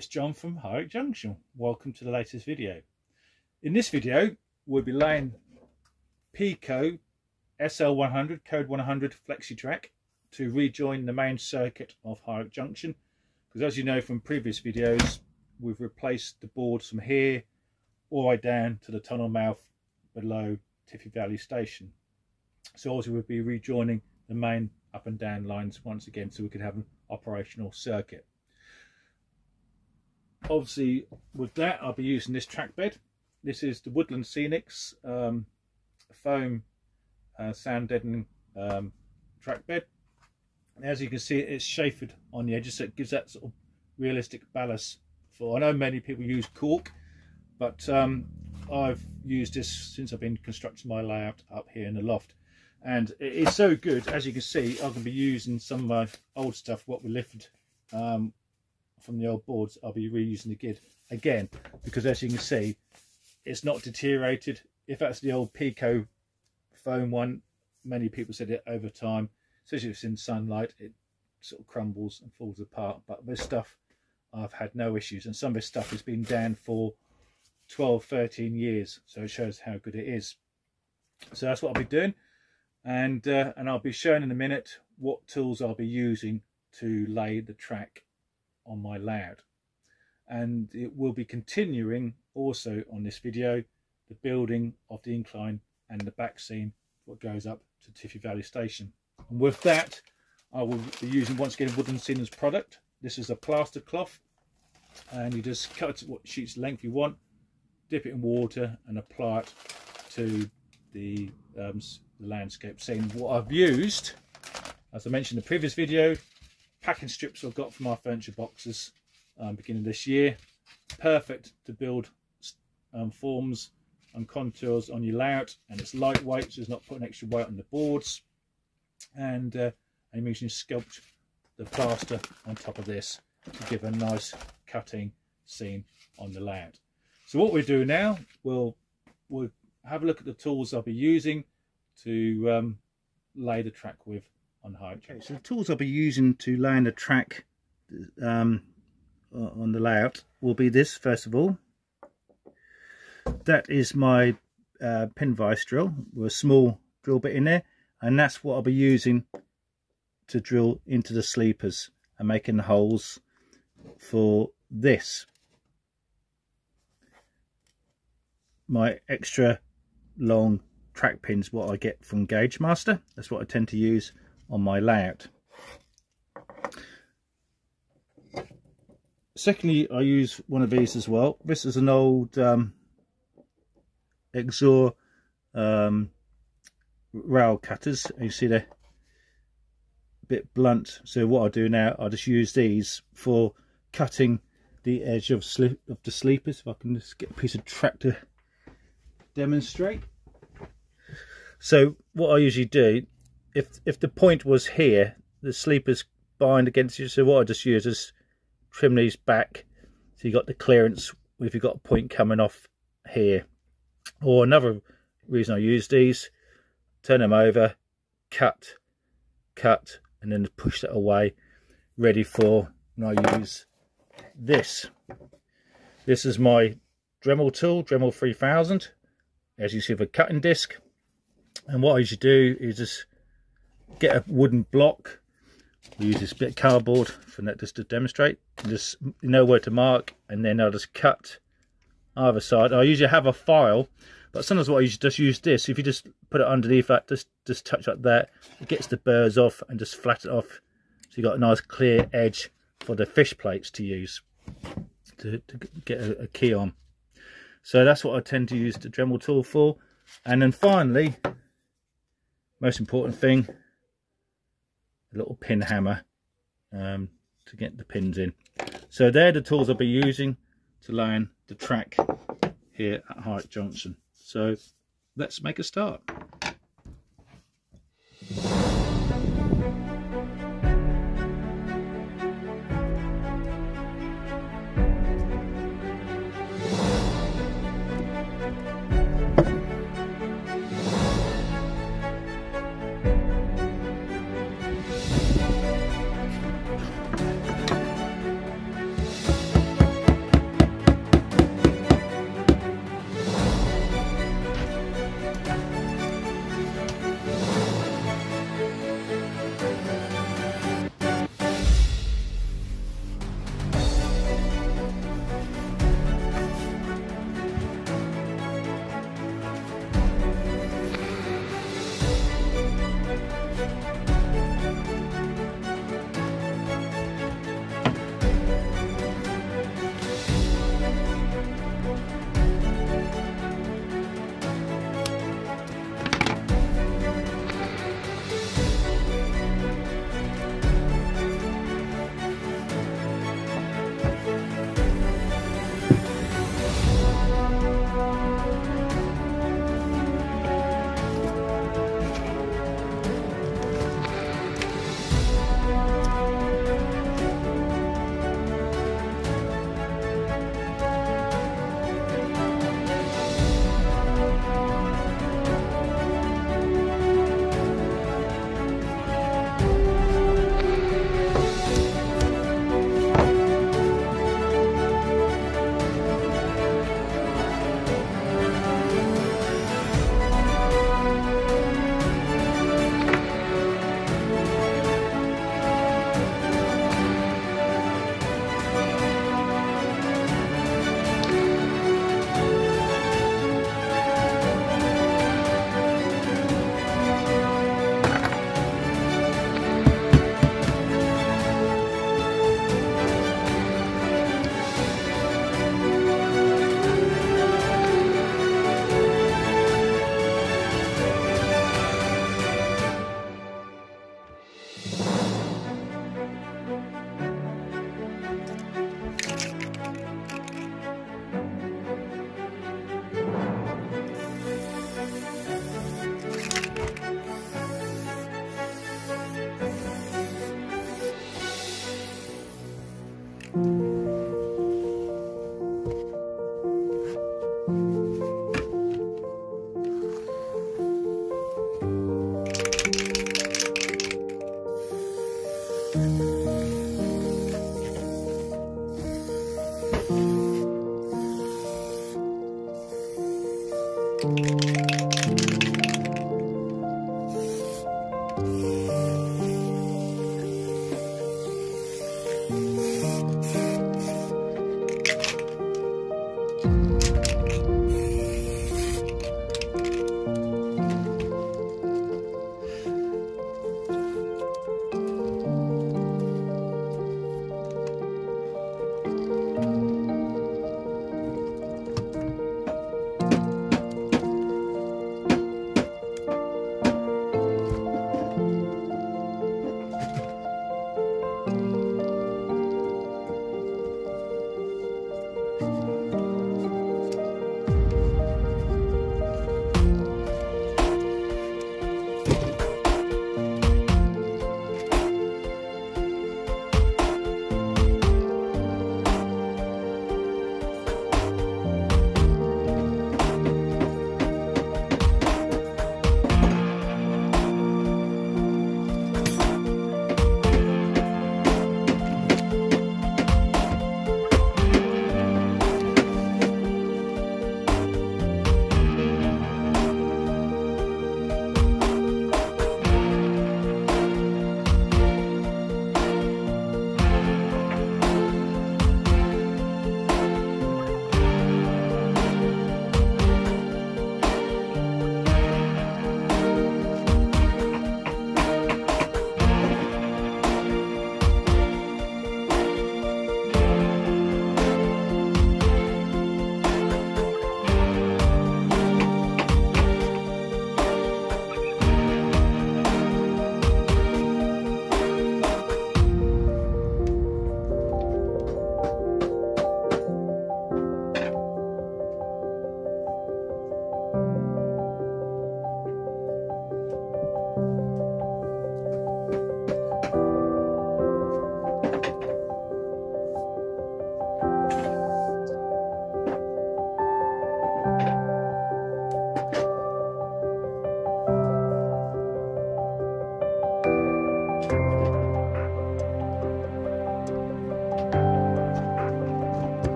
it's John from High Junction. Welcome to the latest video. In this video, we'll be laying Peco SL100 code 100 Flexi track to rejoin the main circuit of High Junction. Because as you know from previous videos, we've replaced the boards from here all the way down to the tunnel mouth below Tiffy Valley Station. So also we'll be rejoining the main up and down lines once again, so we could have an operational circuit. Obviously with that, I'll be using this track bed. This is the Woodland Scenics foam sound deadening track bed. As you can see, it's chaffered on the edges, so it gives that sort of realistic ballast. I know many people use cork, but I've used this since I've been constructing my layout up here in the loft, and it is so good. As you can see, I'm going to be using some of my old stuff, what we lifted from the old boards. I'll be reusing again, because as you can see, it's not deteriorated. If that's the old Peco foam one, many people said it over time, especially if it's in sunlight, it sort of crumbles and falls apart. But this stuff, I've had no issues, and some of this stuff has been down for 12-13 years, so it shows how good it is. So that's what I'll be doing, and I'll be showing in a minute what tools I'll be using to lay the track on my layout. And it will be continuing also on this video the building of the incline and the back seam what goes up to Tiffy Valley Station. And with that, I will be using once again Woodland Scenics product. This is a plaster cloth, and you just cut it what sheet's length you want, dip it in water and apply it to the landscape scene. What I've used, as I mentioned in the previous video, packing strips I've got from our furniture boxes beginning this year. Perfect to build forms and contours on your layout, and it's lightweight, so it's not putting extra weight on the boards. And I'm using sculpt the plaster on top of this to give a nice cutting scene on the layout. So what we do now, we'll have a look at the tools I'll be using to lay the track with on High Junction. Okay, so the tools I'll be using to lay the track on the layout will be this. First of all, that is my pin vise drill with a small drill bit in there, and that's what I'll be using to drill into the sleepers and making the holes for this. My extra long track pins, what I get from Gauge Master, that's what I tend to use on my layout. Secondly, I use one of these as well. This is an old Exor rail cutters. You see they're a bit blunt, so what I do now, I just use these for cutting the edge of the sleepers. If I can just get a piece of track to demonstrate. So what I usually do, if the point was here, the sleepers bind against you, so what I just use is trim these back so you got the clearance if you've got a point coming off here. Or another reason I use these, turn them over, cut, and then push that away, ready for when I use this. This is my Dremel tool, Dremel 3000, as you see, with a cutting disc. And what I usually do is just get a wooden block. We use this bit of cardboard for that just to demonstrate. Just know where to mark, and then I'll just cut either side. I usually have a file, but sometimes what I usually just use this. If you just put it underneath that, just touch like that, it gets the burrs off and just flatten it off. So you got a nice clear edge for the fish plates to use to get a key on. So that's what I tend to use the Dremel tool for. And then finally, most important thing, a little pin hammer to get the pins in. So they're the tools I'll be using to lay the track here at High Junction. So let's make a start.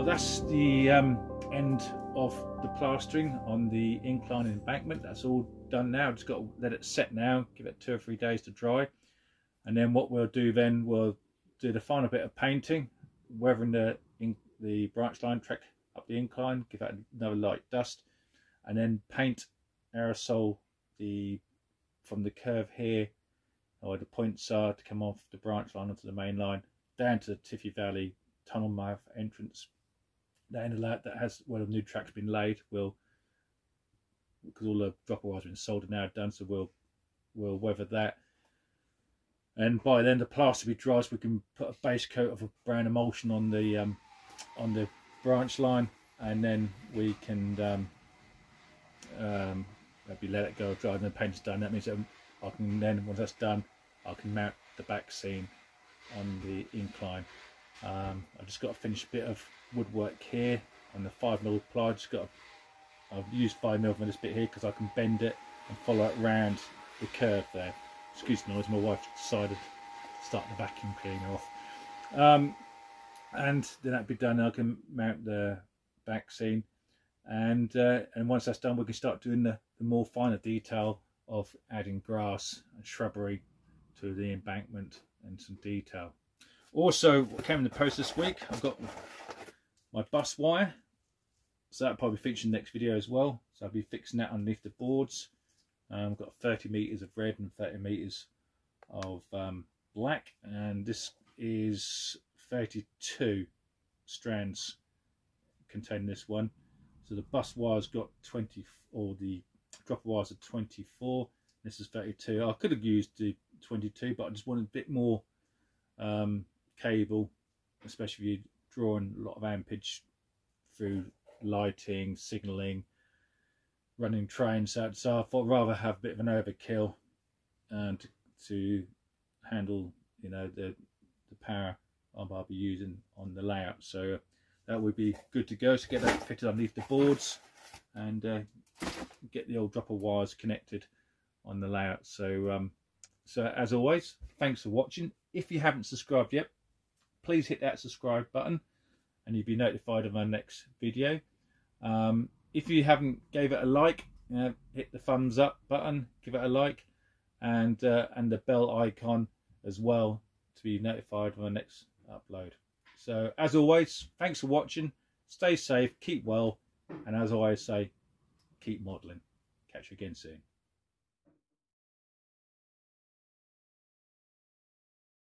That's the end of the plastering on the incline and embankment. That's all done now. Just got to let it set now, give it 2 or 3 days to dry, and then what we'll do then, we'll do the final bit of painting, weathering the Branchline track up the incline, give that another light dust, and then paint aerosol from the curve here, or the points are to come off the Branchline onto the main line down to the Tiffy Valley tunnel mouth entrance. The end of that has where the new track's been laid, because all the dropper wires have been soldered now done, so we'll weather that, and by then the plaster will be dry, so we can put a base coat of a brown emulsion on the Branchline, and then we can maybe let it go dry, and the paint's done. That means that I can then, once that's done, I can mount the back seam on the incline. I've just got to finish a bit of woodwork here on the 5mm ply. I've used 5mm for this bit here because I can bend it and follow it round the curve there. Excuse the noise, my wife decided to start the vacuum cleaner off. And then that'll be done, I can mount the back seam, and once that's done, we can start doing the more finer detail of adding grass and shrubbery to the embankment and some detail. Also, what came in the post this week, I've got my bus wire, so that'll probably feature in the next video as well. So I'll be fixing that underneath the boards. I've got 30 meters of red and 30 meters of black, and this is 32 strands containing this one. So the bus wire's got 20, or the dropper wires are 24. This is 32. I could have used the 22, but I just wanted a bit more cable, especially if you're drawing a lot of ampage through lighting, signalling, running trains. So I thought I'd rather have a bit of an overkill and to handle, you know, the power I'll be using on the layout. So that would be good to go. So get that fitted underneath the boards and get the old dropper wires connected on the layout. So so as always, thanks for watching. If you haven't subscribed yet, please hit that subscribe button and you'll be notified of my next video. If you haven't gave it a like, hit the thumbs up button, give it a like, and the bell icon as well to be notified of my next upload. So as always, thanks for watching. Stay safe, keep well, and as I always say, keep modelling. Catch you again soon.